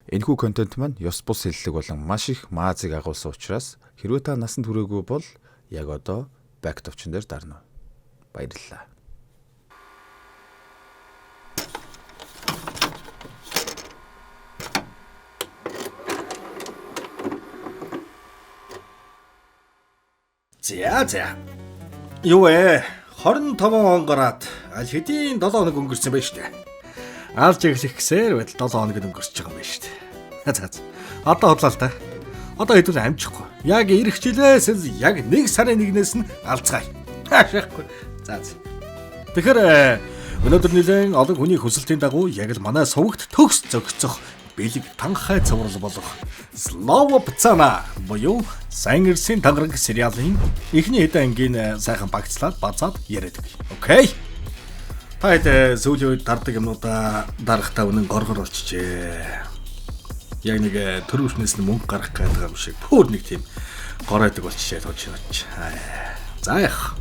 Энэхүү контент маань ёс бус хэллэг болон маш их маазыг агуулсан учраас хэрвээ та насанд хүрээгүй бол яг одоо back товчон дээр дарна. Баярлалаа. За. Юу вэ? 25 он гараад аль хэдийн 7 хоног өнгөрсөн байж тээ. Алж эхлэх гэсээр байтал 7 хоног өнгөрч байгаа юм байна шүү дээ. За. Одоо хотлоо л та. Одоо хэдүүл амжихгүй. Яг ирэх жилээс яг 1 сарын 1-ээс нь алцгаая. Хаашаахгүй. За. Тэгэхээр өнөөдөр нэлээд олон хүний хүсэлтийн дагуу яг л манай сувагт төгс зөгцөх бэлэг танхай цуврал болох Слава Пацана буюу сайн ирсэн тангараг сериалын эхний хэдэн ангийн сайхан багцлаад базаад яриад. Окей. Та хэд сүүлийн үед дардаг юмнуудаа дарахтаа үнэн горгор болчихжээ. Яг нэг төрөвчнээс нь мөнгө гарах гэдэг юм шиг бүр нэг тийм горойдаг болчихжээ тооч. За яах.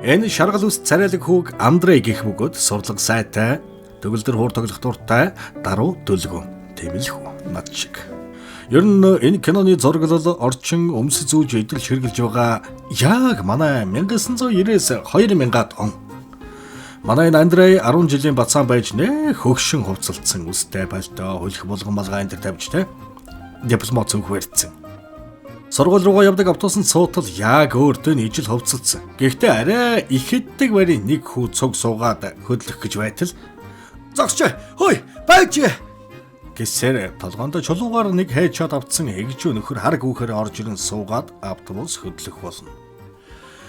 Энэ шаргал ус царайлаг хүүг Андрей гэх бөгөөд сурлаг сайтай, төгөлдөр хуур тоглох дуртай, даруу дөлгөн. Тийм л хүү над шиг. Ер нь энэ киноны зураглал орчин өмс зүүж идэл ширгэлж байгаа яг манай 1990-с 2000-ад он. Манай Андрей 10 жилийн бацаан байж нэ хөгшин хувцалдсан үстэй пальто хөлөх болгон малгай энэ төр тавьж тэ. Дипломат цүнх барьцсан. Сургууль руугаа явдаг автобусанд суутал яг өөртөө нь ижил хувцалдсан. Гэхдээ арай их хэддэг барийн нэг хүү цуг суугаад хөдлөх гэж байтал "Зогсч! Хөөе, байж!" гэсээр толгоонд чулуугаар нэг хайчаад авцсан эгжүү нөхөр хар гүүхээр орж ирэн суугаад автобус хөдлөх болно.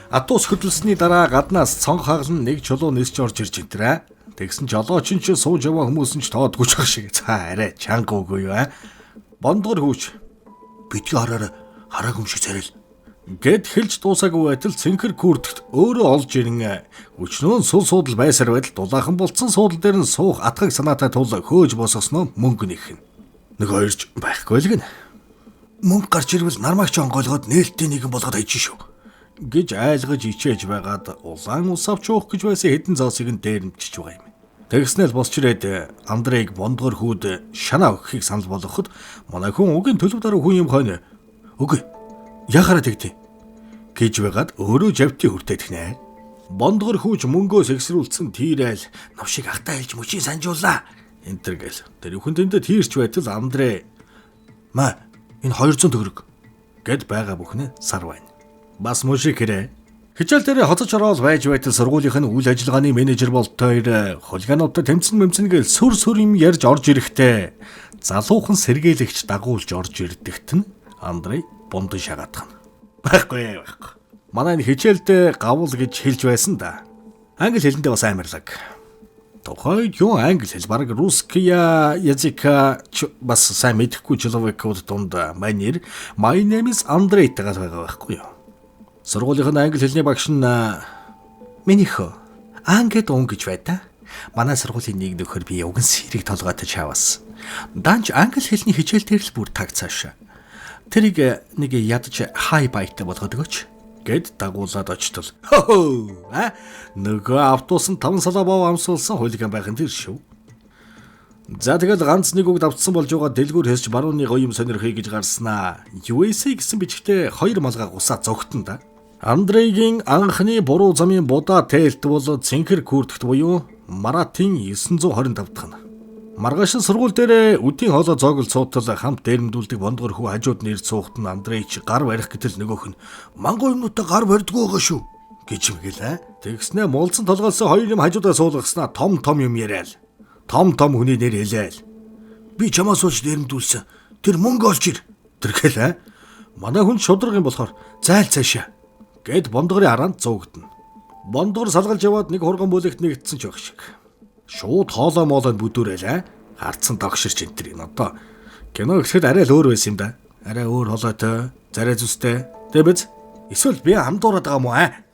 Автобус хөдлөсний дараа гаднаас цонх хагалн нэг чулуу нисч орж ирж энтрээ. Тэгсэн жолооч нь сууж яваа хүмүүс нь ч тоодгүй ч шиг. За арай чанга үгүй юу аа. Бондгор хүүч. Битгий хараараа хараагүй юм шиг царил. Гэт хэлж дуусаагүй байтал цэнхэр күрдэгт өөрөө олж ирэн өчнөө сул суудал байсаар байтал дулаахан болцсон суудал дээр нь суух атгаг санаатай тул хөөж босгосноо мөнгө нэхнэ. Нэг хоёрч байхгүй л гин. Мөнгө гарч ирвэл нармагч онгойлгоод нээлттэй нэгэн болгоод хайж шүү. Гэж айлгаж ичээж байгаад улаан ус авч уух гэж байсан хэдэн зоосыг нь дээрэмчиж байгаа юм. Тэгснэл босч ирээд Андрейг бондгор хүүд шанаа өгөхийг санал болгоход манай хүн үгийн төлөв дараа хүн юм хойно. Үгүй. Яхаараа тэгтээ. Гэж байгаад өөрөө жавти хүртээд гинэ. Бондгор хүүч мөнгөөс эксрүүлсэн тийрээл навшиг ахтаа хэлж мөчийн санжууллаа. Энтэр гэл. Тэр хүн тэндээ тийрч байтал Андрей "Ма, энэ 200 төгрөг" гэд байгаа бүхнээ сар байна. Бас мөшиг хэрэг. Хичээл дээр хоцож ороод байж байтал сургуулийнх нь үйл ажиллагааны менежер болтойр хулигануудад тэмцэн мэмцэн гэл сүр юм ярьж орж ирэхдээ залуухан сэргээлэгч дагуулж орж ирдэгт нь Андрей бундан шагаадах нь. Байхгүй. Манай хичээлдээ гавл гэж хэлж байсан да. Англи хэлэндээ бас амарлаг. Тухайд юу англи хэл баг русская языка бас сайн мэдэхгүй человекуд дунд манер my name is Андрей гэдэг байгаа байхгүй юу. Сургуулийнх нь англи хэлний багш нь "Минийхөө ангид он гэж байдаа. Манай сургуулийн нэг нөхөр би уган сэрэг толгойтой чаваас. Данч англи хэлний хичээл дээр л бүр таг цаашаа. Тэрийг нэг ядаж хай байтай болгоод өгөөч" гэд дагуулад очтол. Нөгөө автобус нь 5 салаа бов амсуулсан хулиган байх нь тэр шүү. За тэгэл ганц нэг үг давтсан болж байгаа дэлгүүр хэсч барууны гоё юм сонирхъя гэж гарснаа. USA гэсэн бичгтээ 2 малгай гусаа зогтон да. Андрейгийн анхны буруу замын будаа тээлт бол цэнхэр күрдэгт буюу Маратын 925 дахь нь. Маргааш сургууль дээр үдийн хоолой зоогл цуутал хамт дээрэмдүүлдэг бондгор хүү хажууд нэр цуухт нь Андрей ч гар барих гэтэл нөгөөх нь "Мангу юмнуудаа гар барьдгүй байгаа шүү" гэж мгэлээ. Тэгснэ муулсан толгойлсон 2 юм хажуудаа суулгаснаа том юм яриад. Том хүний нэр хэлээл. "Би чамаас ууж дээрэмдүүлсэн. Тэр мөнгө олж ир" тэрхэлээ. Манай хүн шудраг юм болохоор "Зайл цаашаа" гэд бондгорын араанд зуугдана. Бондгор салгалж яваад нэг хурган бүлэгт нэгдсэн ч байх шиг. Шууд хоолой моолойд бүдүүрэлээ. Харцсан догширч энтрийн одоо кино гэхэд арай л өөр байсан юм да. Арай өөр хоолойтой, зарай зүстэй. Тэбэз эсвэл би хамдуураад байгаа мó аа.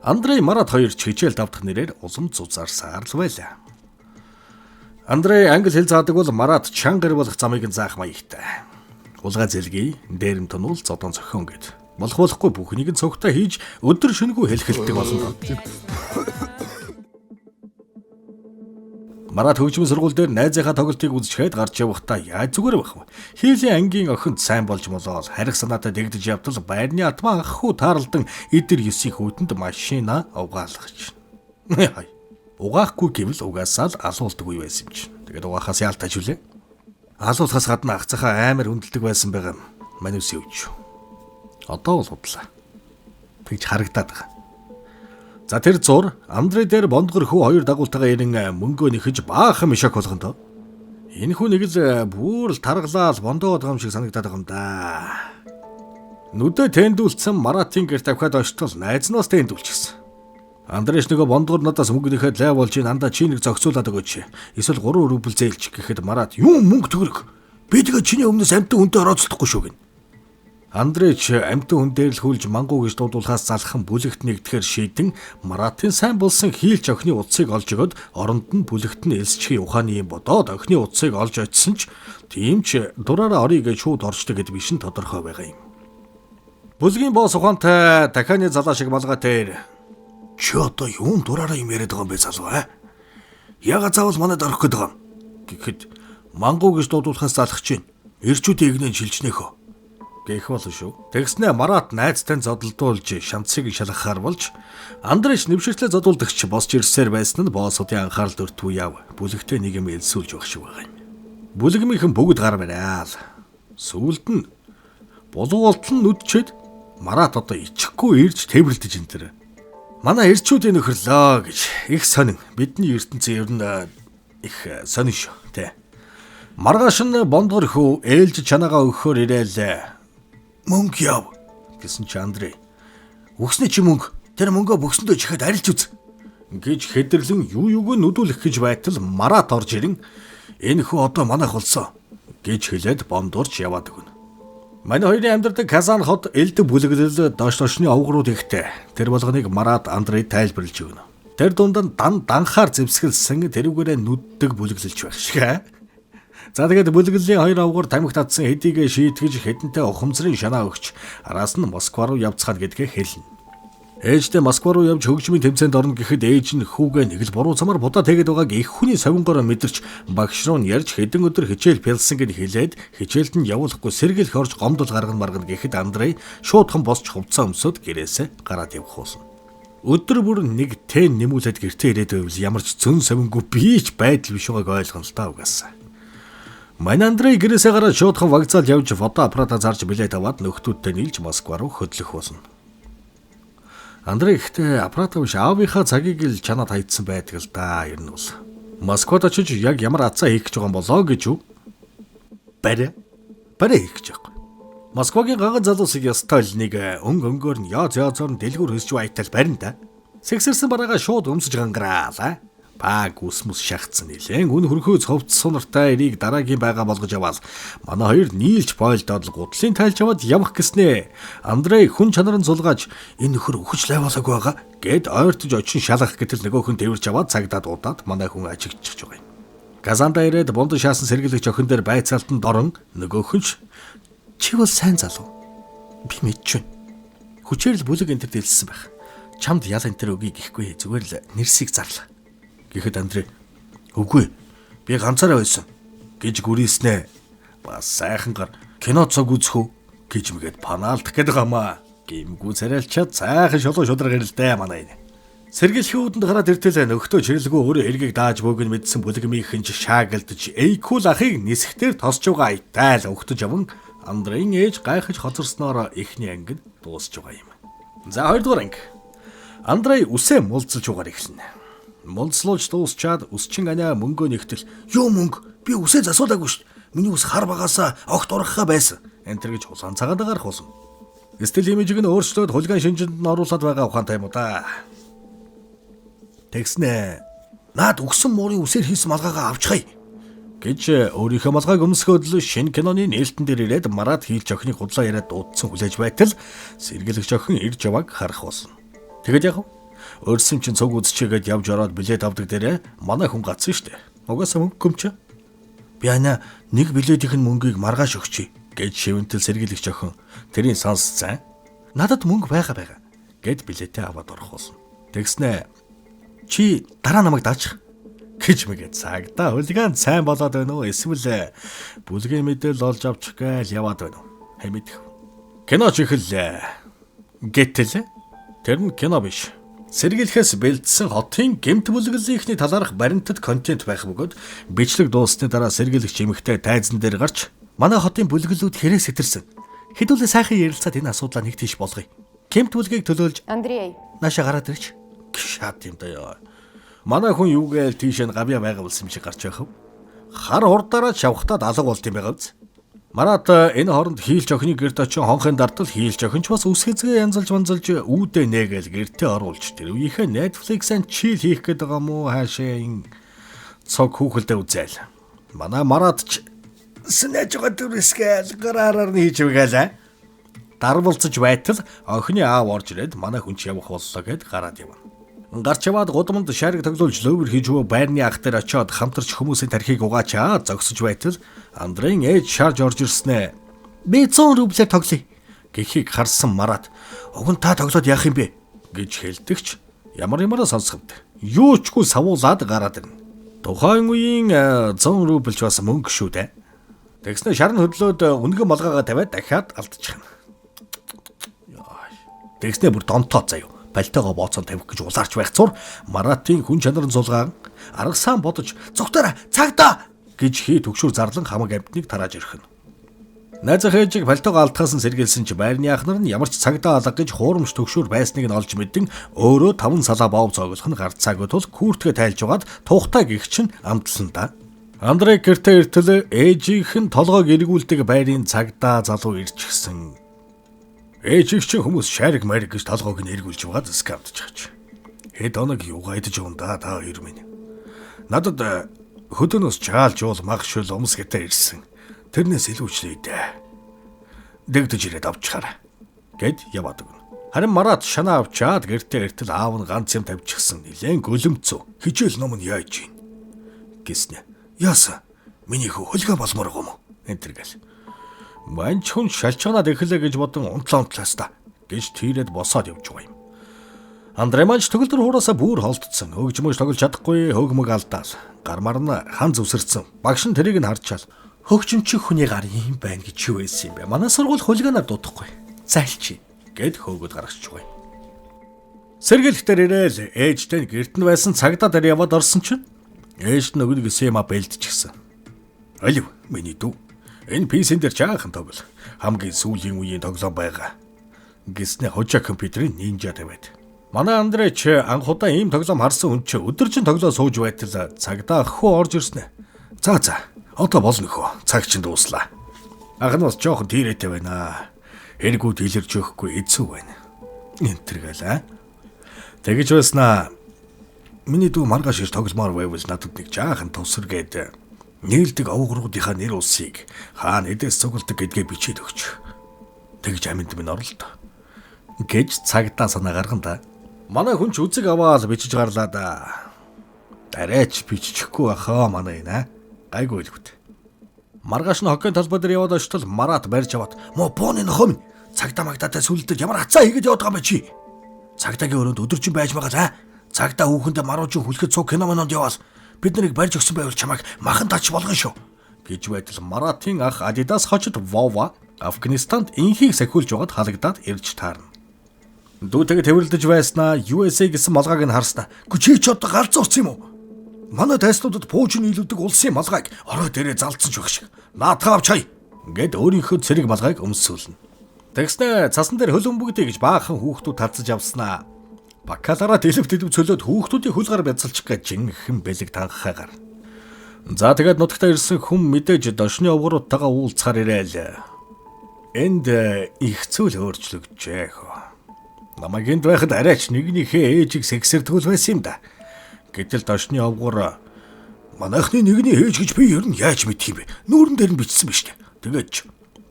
Андрей Марат хоёр ч хичээл давтах нэрээр улам зузаарсаар л байлаа. Андрей англи хэл заадаг бол Марат чангар болох замыг заах маягтай. Улгаа зэлгий, дээрэм тунуул зодон зохион гэд. Болохгүй бүхнийг нь цогтой хийж өдөр шөнөгүй хэлхэлдэг болно. Марат хөгжмийн сургууль дээр найзынхаа тоглолтыг үзчихэд гарч явахдаа яаж зүгээр байх вэ? Хийлийн ангийн охинд сайн болж молоод харих санаатай дэгдэж явтал байрны атмаа анххүү таарлдан эдэр 9-ийн хүүтэнд машина угаалгаж. Угаахгүй гэвэл угаасаа л алуулдаг үе байсан юм чинь. Тэгээд угаахаас яалтаж үлээ. Алуулахаас гадна агцахаа амар хүндэлдэг байсан байгаа юм. Манус юуч. Одоо бол худлаа. Тэгж харагдаад байгаа. За тэр зур Андрей дээр бондгор хүү хоёр дагуултайгаа ирэн мөнгөө нэхэж баахан мишак болгоно. Энэ хүн нэг л бүр л таргалаад бондоод байгаа юм шиг санагдаад байгаа юм да. Нүдэ тэндүүлсэн Маратын гэрт авахад очтол найзнаас тэндүүлчихсэн. Андрейш нөгөө бондгор надаас мөнгө нэхэд лай болж андаа чи нэг зохицуулаад өгөөч. Эсвэл 3 рубль зээлч гэхэд Марат юу мөнгө төгрөг. Би тэгээ чиний өмнөөс амтан хүнтэй орооцохгүй шүү гин. Андрейч амтан хүн дээр л хүлж мангуу гэж дуудуулахаас залхан бүлэгт нэгдэхээр шийдэн Маратын сайн болсон хийлч охины утсыг олж өгöd оронд нь бүлэгт нь элсчгийн ухааны юм бодоод охины утсыг олж очисон ч тийм ч дураараа орё гэж шууд орчдөг гэд биш нь тодорхой байгаа юм. Бүлгийн босс ухаантай дахианы залаа шиг малгайтай. Чи одоо юун дураараа юм яриад байгаа юм бэ залуу аа? Яга заавал манайд орох гээд байгаа юм гэхэд мангуу гэж дуудуулахаас залах чинь эрчүүдийн игнэн шилжнэхөө гэх болно шүү. Тэгснэ Марат найзтай зодолдуулж шамцыг шалгахаар болж Андрейч нэвшигтлээ зодуулдагч босч ирсээр байсан нь боссуудын анхаарал өртвүү яв. Бүлэгтээ нэг юм элсүүлж өгөх шиг байгаа юм. Бүлэгмийнхэн бүгд гар бараал. Сүүлд нь булуулт нь нүдчээд Марат одоо ичихгүй ирж тэмрэлдэж энэ төр. Манай эрчүүдийн нөхөрлөө гэж их сонин. Бидний ертөнцийн ер нь их сонин шүү. Тэ. Маргааш нь бондгор хүү ээлж чанаагаа өгөхөөр ирээл. Мөнгө яв гэсэн чи Андрей. Өгснө чи мөнгө. Тэр мөнгөө бөксөндөө чихэд арилж үз. Гэж хэдэрлэн юу юуг нүдүүлэх гэж байтал Марат орж ирэн энэ хүү одоо манайх болсон гэж хэлээд бондорч яваад өгнө. Манай хоёрын амьдардаг Казан хот элдэг бүлэглэл доош дошны овгрууд ихтэй. Тэр болгоныг Марат Андрей тайлбарлаж өгнө. Тэр дунд нь данхаар зэвсгэлсэн тэрүүгээрээ нүддэг бүлэглэлж байх шиг. За тэгээд бүлэглэлийн хоёр овгор тамхи татсан хэдийгээ шийтгэж хэдэнтэй ухамсарын шанаа өгч араас нь Москва руу явцгаад гэдгээ хэлнэ. Ээжтэй Москва руу явж хөгжмийн тэмцээнд орно гэхэд ээж нь хүүгээ нэг л буруу замаар будаа тэгээд байгааг их хүний совингоор мэдэрч багш руу нь ярьж хэдэн өдөр хичээл бэлсэн гэд хэлээд хичээлд нь явуулахгүй сэргийлэх орж гомдол гаргана маргана гэхэд Андрей шуудхан босч хувцас өмсөд гэрээсээ гараад явах болсон. Өдөр бүр нэг тэн нэмүүлээд гэртээ ирээд байвал ямар ч зөн совингүй бийч байдал биш байгааг ойлгоно л та угаасаа. Манай Андрей гэрээсээ гараад шуудхан вокзал явж фото аппарата зарж билет аваад нөхдүүдтэй нийлж Москва руу хөдлөх болно. Андрей ихтэй аппарата биш аавынхаа цагийг л чанаад хайдсан байдаг л да. Ер нь бол Москвад очиж яг ямар атцаа хийх гэж байгаа юм болоо гэж үү? Барэ хийх гэж байгаа. Москвагийн гаган залуусыг ястал нэг өнгөөр нь яозоор нь дэлгүүр хөсж байтал барина да. Сэгсэрсэн бараагаа шууд өмсөж гангараалаа. Баг үсмэс шахацсан нэлэн үн хөрхөө цовц сунартай эрийг дараагийн байгаа болгож аваад манай хоёр нийлж бойлдоод л гутлын тайлж аваад явах гэснэ. Андрей хүн чанарын сулгааж энэ нөхөр өгч лайвалаагүй байгаа гэд ойртож очин шалгах гэтэл нөгөөх нь тэрвэрч аваад цагдаад удаад манай хүн ажигдчих байгаа юм. Газанда ирээд бонд шаасан сэргийлэгч охин дээр байцаалтанд орон нөгөөх нь чи бол сайн залуу. Би мэдчихвэн. Хүчээр л бүлэг энэ төр дэлсэн байх. Чамд ял энэ төр өгье гэхгүй зүгээр л нэрсийг зарлаа. Гэхэд Андрей үгүй би ганцаараа байсан гэж гүрийснэ. Бас сайхангаар кино цог үзэх үү гэж мэгээд панаалдах гээд байгаамаа. Гимгүү царайлчаад сайхан шолоо шудраг ирэлдэ манай энэ. Сэргийлэхийн үүдэнд гараад иртэл нөхдөө чирлэгөө өөрөө эргийг дааж бөөг нь мэдсэн бүлэгмийнхэн ч шаагалдаж эйкул ахыг нисгтэр тосч байгаа итайл өгтөж аван Андрейн ээж гайхаж хоцорсноор эхний ангид дуусч байгаа юм. За хоёрдугаар анги. Андрей үсээ мулцалж угаар эхэлнэ. Мулцлуулж дуусчаад үсчин анаа мөнгөө нэгтэл юу мөнгө би үсээ засуулаагүй шүү. Миний үс хар багаасаа огт урахаа байсан. Энтэр гэж хулгайн цагаад гарах болсон. Стил имижийг нь өөрчлөөд хулгайн шинжинд нь оруулаад байгаа ухаантай юм уу да. Тэгснэ. Наад өгсөн муурын үсээр хийсэн малгайгаа авчихъя гэж өөрийнхөө малгайг өмсгөөд л шинэ киноны нээлтэн дээр ирээд Марат хийлч охины худлаа яриад дуудсан хүлээж байтал сэргийлэгч охин ирж явааг харах болсон. Тэгэд яг өөрсөн чин цуг үзчихээд явж ороод билет авдаг дээрээ манай хүн гацсан штэ. Угаасаа мөнгө көмч. Би ана нэг билетийн мөнгийг маргааш өгчий гэж шивэнтэл сэргийлэгч охин тэрийн сонсцсан. Надад мөнгө байгаа гэд билетээ аваад орох болсон. Тэгснэ чи дараа намайг даачих гэж мэгээ цагдаа хулиган сайн болоод байна уу эсвэл бүлгийн мэдээлэл олж авчих гээл яваад байна уу хэмэдэх. Кино ч ихэллээ гэтэл тэр нь кино биш. Сэргийлэхээс бэлдсэн хотын гэмт бүлэглэлийнхний талаарх баримтат контент байх бөгөөд бичлэг дууссаны дараа сэргийлэгч эмэгтэй тайзан дээр гарч манай хотын бүлэглэлүүд хэрэг сэтэрсэн. Хэдүүлээ сайхан ярилцаад энэ асуудлаа нэг тийш болгоё. Гэмт бүлгийг төлөөлж Андрей. Нааша гараад ирч. Шат юм даа. Манай хүн юу гээл тийш нь гавья байгаа болсон юм шиг гарч байх вэ? Хар хурдаараа шавхтаад алга болт юм байгаа биз? Марат энэ хооронд хийлч охины гэрт очин хонхын дартал хийлч охинч бас үс хэзгээ янзалж манзалж үүдээ нээгээл гэртээ оруулж тэр үеийнхээ Netflix-ын чийл хийх гээд байгаа мó хаашаа ин цог хүүхэлдээ үзээл. Манай Марат ч сэнэж байгаа дүрсгээл гараараар нь хийж байгаалаа. Дарвалцаж байтал охины аав орж ирээд манай хүн ч явах боллоо гэд гараад явна. Гарч яваад гудамд шариг тоглуулж лөвөр хийж өгөө байрны ах дээр очиод хамтарч хүмүүсийн тархийг угаачаа зогсож байтал Андрейн ээж шарж орж ирснэ. Би 100 рублээр тоглоё гэхийг харсан Марат уг нь та тоглоод яах юм бэ гэж хэлдэгч ямар сонсгод юу чгүй савуулаад гараад ирнэ. Тухайн үеийн 100 рубльч бас мөнгө шүү дээ. Тэгснэ шарн хөдлөөд үнгэн малгайгаа тавиад дахиад алдчихна. Тэгснэ бүр донтоо заяа. Балтайгаа бооцон тавих гэж улаарч байх цур Маратын хүн чанарын зулгаан аргасаан бодож "Зүгтээр цагдаа" гэж хий төгшөр зарлан хамаг амтныг тарааж ирхэн. Найзах ээжийг балтайгаа алдхаас нь сэргийлсэн чи байрны ахнар нь ямар ч цагдаа алга гэж хуурамч төгшөр байсныг нь олж мэдэн өөрөө 5 салаа боов зоогох нь гарц цагуд тул күүртгэ тайлж угаад тухтай гих чин амтлсан да. Андрей гэртээ иртэл ээжийнх нь толгойг эргүүлдэг байрын цагдаа залуу ирчихсэн. Ээжийг чинь хүмүүс шариг мариг гэж толгойг нь эргүүлж угаад скамтж чаач. Хэд оног юугаа идэж унда та хоёр минь. Надад хөдөөнөөс чаалж уул мах шөл өмс гэтээ ирсэн. Тэрнээс илүүчлээ дээ. Дэгдэж ирээд авчихаарай гэд яваад өгнө. Харин Марат шанаа авчаад гэртээ иртэл аав нь ганц юм тавьчихсан. Нилээн гөлөмцөө хичээл ном нь яаж ийн гэснэ. Яасан? Миний хүү хулиган болмоор гом уу? Энтэргээл. Манч хүн шалчганаад эхлэе гэж бодон унтлаантлаас та гэж тийрээд босоод явж байгаа юм. Андрей манч төгөлдөр хураасаа бүр холдсон. Хөгжмөж тоглож чадахгүй хөгмөг алдаал. Гармаар нь хан зүсэрсэн. Багш нь тэрийг нь харчаал. Хөгжимч хүний гар юм байна гэж юу байсан юм бэ? Манай сургууль хулиганаар дуудахгүй. Зайлчи гэд хөөгд гаргач байгаа юм. Сэргэлтээр ирээл ээжтэй гэрт нь байсан цагдаа дээр яваад орсон чинь ээж нь өгнөг сэма бэлдчихсэн. Алив миний дүү. Энэ PC-н дээр чаахан тоглол. Хамгийн сүүлийн үеийн тоглоом байгаа. Гэснэ хожаа компьютерийн нинжа тавиад. Манай Андрей ч анхудаа ийм тоглоом харсан хүн ч өдөржин тоглоо сууж байтал цагдаа ахгүй орж ирснэ. За одоо болно хөө. Цаг чинь дууслаа. Ах нь бас жоохон тийрээтэй байна. Эргүүд илэрж өгөхгүй эцүү байна. Энтергээл. Тэгэж байснаа. Миний дүү маргааш ир тогломоор байвал надад нэг жаахан тусэргээд нээлдэг овгоргуудынхаа нэр улсыг хаана эдээс цугладаг гэдгээ бичээд өгч. Тэгж аминд минь оролт. Гэж цагдаа санаа гаргана да. Манай хүн ч үзэг аваад бичиж гарлаа да. Дараач бичихгүй бахаа манай нэ. Гайгүй л үт. Маргааш нь хоккейн талбай дээр яваад очтол Марат барьж аваад "Мо бооны нохом цагдаа магтаатай сүлдэж ямар хацаа хийгээд яваад байгаа юм чи?" Цагдаагийн өрөөнд өдөржин байж байгаа. Цагдаа хүүхэндээ маруучин хүлхэд цуг киномонд яваал. Бид нарыг барьж өгсөн байвал чамайг махан тач болгоно шүү гэж байтал Маратын ах Adidas хочод Вова Афганистанд инхийг сахиулж байгаад халагдаад ирж таарна. Дүүтэйг тэрвэрлдэж байснаа USA гэсэн малгайг нь харснаа. Чи ч одоо галзуу урсан юм уу? Манай тайснуудад пуужин нийлүүлдэг улсын малгайг орой дээрээ залдсан ч байх шиг. Наатаа авч хай гэд өөрийнхөө цэрэг малгайг өмсүүлнэ. Тэгснэ цасан дээр хөл өмбөгдэй гэж баахан хүүхдүүд талцаж авснаа. Бакалараа дэлб цөлөөд хүүхдүүдийн хөл гар бяцалчих гэж жинхэнэ бэлэг танхахаар. За тэгээд нутагтаа ирсэн хүн мэдээж дошны овгоруудтайгаа уулзахаар ирээл. Энд их зүйл өөрчлөгдөж хөө. Намайг энд байхад арайч нэгнийхээ ээжийг сэгсэрдгүүл байсан юм да. Гэтэл дошны овгор манайхны нэгний ээж гэж би ер нь яаж мэдх юм бэ? Нүүрэн дээр нь бичсэн биз дээ. Тэгээд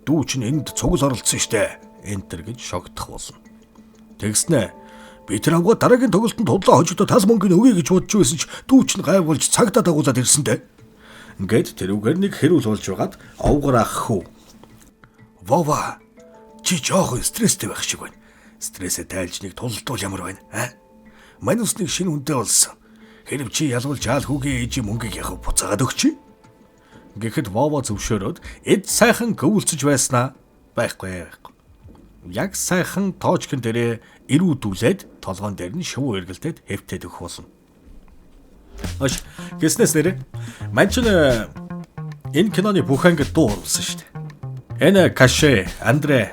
дүү чинь энд цугл оролцсон штэ. Энтер гэж шогдох болно. Тэгснэ би тэр авгаа дараагийн тоглолтод худлаа хожигдоо тал мөнгөний өгье гэж бодож байсан ч дүүч нь гайвуулж цагдаа дагуулад ирсэн дээ. Ингээд тэр үгээр нэг хэрүүл болж байгаад овгор ах хүү. Вова чи жоохон стресстэй байх шиг байна. Стрессээ тайлж нэг тулдвал ямар байна? Мань ус нэг шинэ үнэтэй болсон. Хэрв чи ялгуул жаал хүүгийн ээжийн мөнгийг яг буцаагаад өгч. Гэхэд Вова зөвшөөрөөд эд сайхан гөвөлцөж байснаа байхгүй. Яг сайхан тоочкон дээрээ ирүүдүүлээд толгоон дээр нь шувуу эргэлдээд хэвтээд өгөх болсон. Аш гэснээс нэрэ мань ч энэ киноны бүх ангид дуу оруулсан шүү дээ. Энэ Каше, Андре.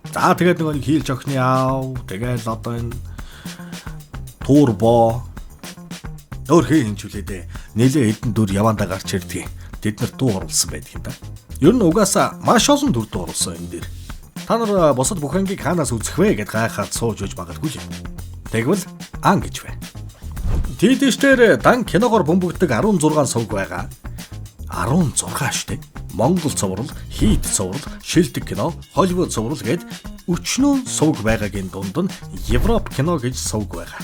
За тэгээд нөгөө нэг хийлж охины аав, тэгээд одоо энэ Турбо өөр хинжүүлээд нэлээ хэдэн дүр явандаа гарч ирдэг. Тэд нар дуу оруулсан байдаг юм да. Ер нь угаасаа маш олон дүр дуу оруулсан энэ дээр. Та нар босод бүх ангийг хаанаас үзэх вэ гэд гайхаад сууж үж багтгүй юм. Тэгвэл ан гэж бай. Тийдэштэр дан киногоор бөмбөгдөг 16 сувг байгаа. 16 штэ. Монгол цуврал, хийд цуврал, шилдэг кино, Холливуд цуврал гээд өчнөө сувг байгаагийн дунд нь Европ кино гэж сувг байгаа.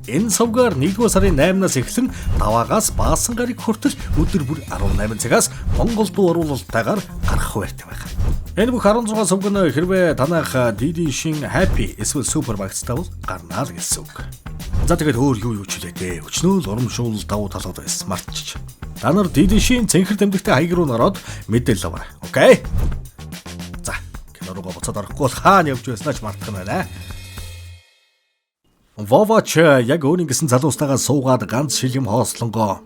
Энэ сувгаар 1-р сарын 8-наас эхлэн 5-аас баасан гараг хүртэл өдөр бүр 18 цагаас Монгол дуу оруулалтайгаар гарах байртай байгаа. Энэ бүх 16 сувг нь хэрвээ танах DD шин Happy эсвэл Supermax тавал гарнаа л гэсэн үг. За тэгээд өөр юу ч үлээдээ. Өчнөө л урамшуул давуу талууд байсан мартчих. Та нар DD шин цэнхэр тэмдэгтэй хаяг руу ороод мэдээлэл аваарай. Окей? За, кино руугаа буцаад орохгүй бол хаана явж байснаач мартах нь байна. Вовач яг өөрийн гэсэн залуустайгаа суугаад ганц шилэм хоослонгоо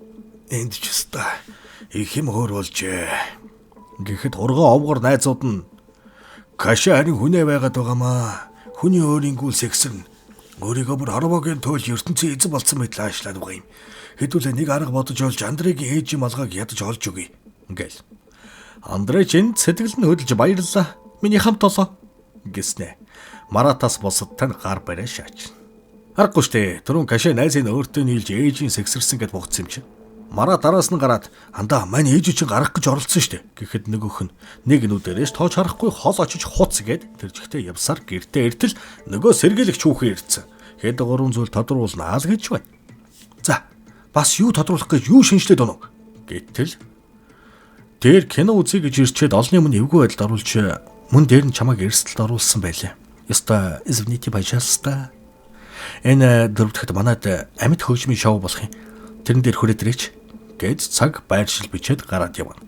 энд ч өстой их юм хөр болжээ. Гэхэд ургаа овгор найзууд нь Каша харин хүнээ байгаад байгаамаа. Хүний өөрийнхөө сэгсэрнэ. Өөрийгөө бүр хорвогийн туйл ертөнцийн эзэн болсон мэт аашлаад байгаа юм. Хэдүүлээ нэг арга бодож олж Андрегийн ээжийн малгайг ядаж олж өгье. Ингээл. Андре чинь сэтгэл нь хөдөлж баярлалаа. Миний хамт олоо гэснэ. Маратаас босод тань гар барай шаач. Харахгүй штэ. Түрүүн Каша найзын өөртөө нийлж ээжийн сэгсэрсэн гэд бугцсан юм чи. Мараа дараас нь гараад андаа мань ээж чинь гарах гэж оролцсон штэ. Гэхэд нөгөөх нь нэг нүдэрээс тоож харахгүй хол очиж хуц гэд тэр жигтэй явсаар гэртээ иртэл нөгөө сэргийлэгч хүүхэн ирдсэн. Хэд гурван зүйл тодруулнаа л гэж байна. За бас юу тодруулах гэж юу шинжлээд оноо гэтэл тэр кино үзье гэж ирчээд олны өмнө эвгүй байдалд оруулж мөн дээр нь чамайг эрсдэлд оруулсан байлаа. Ёстой извините, пожалуйста. Энэ дөрөвдөд манад амьд хөгжмийн шоу болох юм. Тэрэн дээр хүрээд ирээч гэж цаг байршил бичээд гараад явна.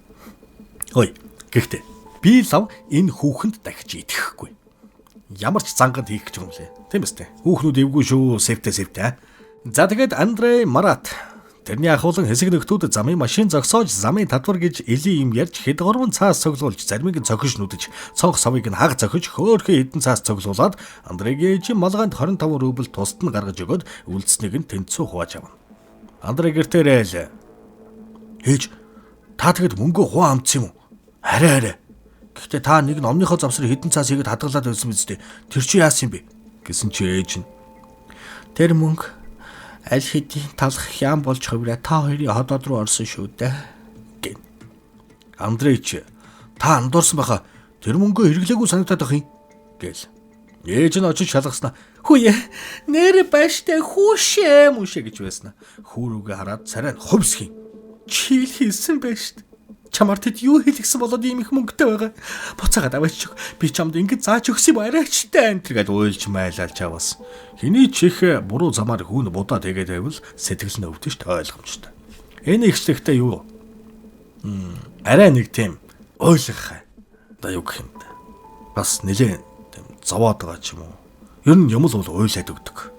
Ой, гэхдээ би лав энэ хүүхэнд дахиж идэхгүй. Ямар ч занганд хийх гэж юм лээ. Тийм үстэй. Хүүхнүүд эвгүй шүү, сэвтэ. За тэгээд Андре Марат тэрний ахуулан хэсэг нөхдүүд замын машин зогсоож замын татвар гэж элийн юм ярьж хэд горвон цаас цоглуулж заримыг нь цохиж нүдэж цонх савыг нь хаг цохиж хөөхөн хэдэн цаас цоглуулад Андрегийн ээжийн малгайд 25 рубль тусад нь гаргаж өгөөд үлдснийг нь тэнцүү хувааж авна. Андре гэртээрээ ээж та тэгэд мөнгө хуу амцсан юм уу? Хараа. Гэхдээ та нэг нь omныхоо завсар хэдэн цаас игээд хадгалаад байсан биз дээ. Тэр чи яасан юм бэ? Гэсэн чи ээж нь тэр мөнгө аль хэдийн талах хям болж хувираа та хоёрын ходоод руу орсон шүү дээ гэн. Андреч та андуурсан баха тэр мөнгөө хэрэглээгүй санагдаад ах юм гээл. Ээж нь очиж шалгаснаа. Хүүе нэр баштай хүүшээ мүшээ гэж байснаа. Хүүрүүгээ хараад царай нь хувьсхий. Чи л хийсэн байж шүү дээ. Чамаар тэд юу хэлгсэн болоод ийм их мөнгөтэй байгаа. Буцаагаад аваач. Би чамд ингэж зааж өгсөн байраач тань тэргээд уйлж майлалж аваас. Хиний чих буруу замаар хүүн будаа тэгээд байвал сэтгэл нь өвдөн ш ойлгомжтой. Энэ ихчлэгтэй юу? Арай нэг тийм ойлгох. Да юу гэх юм бэ? Бас нэлээд тийм зовоод байгаа ч юм уу. Ер нь юм л бол ойлаад өгдөг.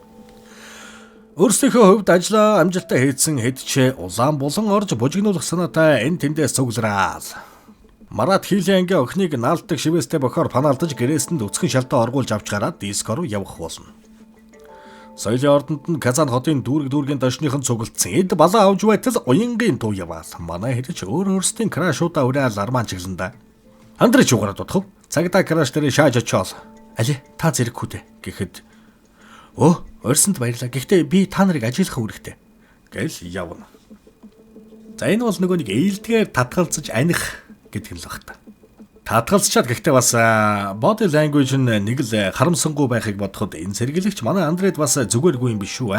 Өөрсдийнхөө хувьд ажлаа амжилттай хийсэн хэдчээ улаан булан орж бужигнуулах санаатай энэ тэндээс цуглараад. Марат хийлийн ангийн охиныг наалтдаг шивэстэй бохоор панаалтаж гэрээсэнд өцгөн шалтаа оргуулж авч гараад диско руу явах болно. Соёлын ордонд нь Казан хотын дүүргийн дошныхон цуглдсан эд балаа авж байтал уянгийн дуу яваал. Манай хэрэг өөр өөрсдийн крашуудаа уриал арман чиглэнда. Андре ч угараад бодхов. Цагдаа краш дээр шааж очиол. Али та зэрэггүй дээ гэхэд Орсонд баярлаа. Гэхдээ би та нарыг ажиглах үүрэгтэй. Гэл явна. За энэ бол нөгөө нэг ээлдгээр татгалзаж аних гэдэг л баг та. Татгалзчаад гэхдээ бас body language нь нэг л харамсангүй байхыг бодоход энэ сэргийлэгч манай Андред бас зүгээргүй юм биш үү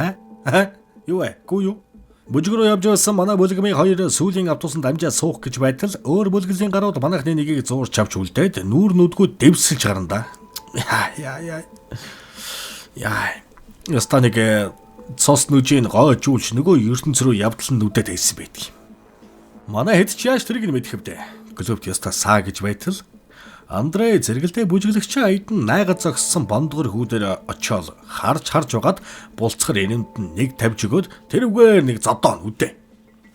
Юу вэ? Гүү юу? Бүжиг рүү явж байсан манай бүлгмийн хоёр сүүлийн автобусанд амжаад суух гэж байтал өөр бүлгэлийн гарууд манайхны нэгийг зуурч авч үлдээд нүүр нүдгүүд дэвсэлж гарна да. Яа. Яа. Яста нэг цос нүжийн гоожуулж нөгөө ертөнц рүү явдлан нүдэд хэлсэн байдаг. Манай хэд ч яаж тэрийг мэдэх вдэ. Глобт яста саа гэж байтал Андрей зэрэгэлдээ бүжиглэгч айдан найгад зогссон бондгор хүүдээр очиол харж байгаад булцгар энэнд нэг тавьж өгөөд тэрвгээр нэг зодоо нүдэ.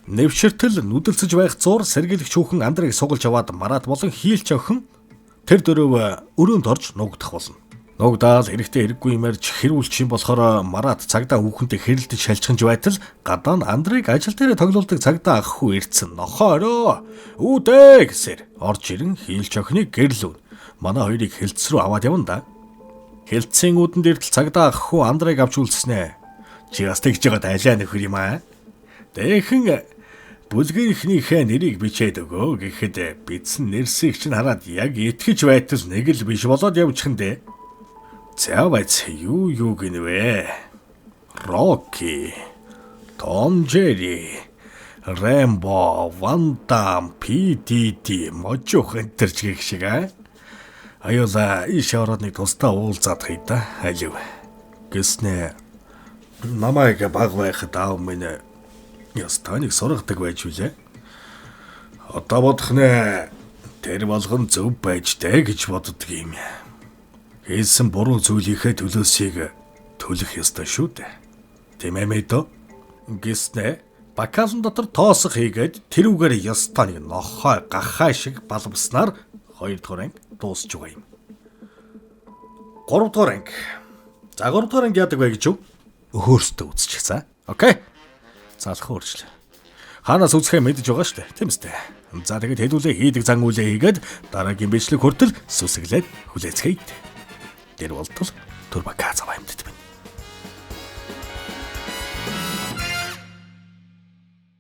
Нэвширтэл нүдэлцэж байх зур сэргийлэгч хүүхэн Андрейг сугалж аваад Марат болон хийлч охин тэр дөрөв өрөөнд орж нугдах болно. Нугдаал эрэхтэй хэрэггүй юмарж хэрүүлчих юм болохоор Марат цагдаа хүүхэнтэй хэрэлдэж шалчханж байтал гадаа нь Андрейг ажил дээр тоглоулдаг цагдаа ах хүү ирцэн нохоороо үүдээ гэсээр орж ирэн хийлч охиныг гэрлүүн. Манай хоёрыг хилцс рүү аваад явна да. Хилцсийн үүдэнд иртэл цагдаа ах хүү Андрейг авч үлдснэ. Чи бас тэгж байгаад айлаа нөхөр юм аа. Дэхэн бүлгэрийнхнийхээ нэрийг бичээд өгөө гэхэд бидсэн нэрсийг чинь хараад яг итгэж байтал нэг л биш болоод явчихна дээ. За байц юу гинвэ? Рокки, Том Джерри, Рэмбо, Ван Дам, PDD можох энтерч гэх шиг аа. Аюула иш ороод нэг тусдаа уулзаад хайда. Алив. Гэснэ намайг баг байхад аав минь ястаныг сургадаг байж үлээ. Одоо бодох нэ тэр болгон зөв байж дээ гэж боддог юм. Хэлсэн буруу зүйлийнхээ төлөөсийг төлөх ёстой шүү дээ. Тийм ээ мэдөө. Гэснэ бакалн дотор тоосох хийгээд тэрүүгээр ёстой нэг нохой гахаа шиг баламснаар 2 дугаар анги дуусч байгаа юм. 3 дугаар анги. За 3 дугаар анги яадаг вэ гэж юу? Өөрсдөө үзчихсэн. Окей. Заалах өөрчлөө. Ханаас үзэхээ мэдэж байгаа шүү дээ. Тийм үстэй. За тэгээд хэдүүлээ хийдэг зан үлээ хийгээд дараагийн бичлэг хүртэл сүсэглээд хүлээцгээе. Тэр болтол турбака заваа юмдад байна.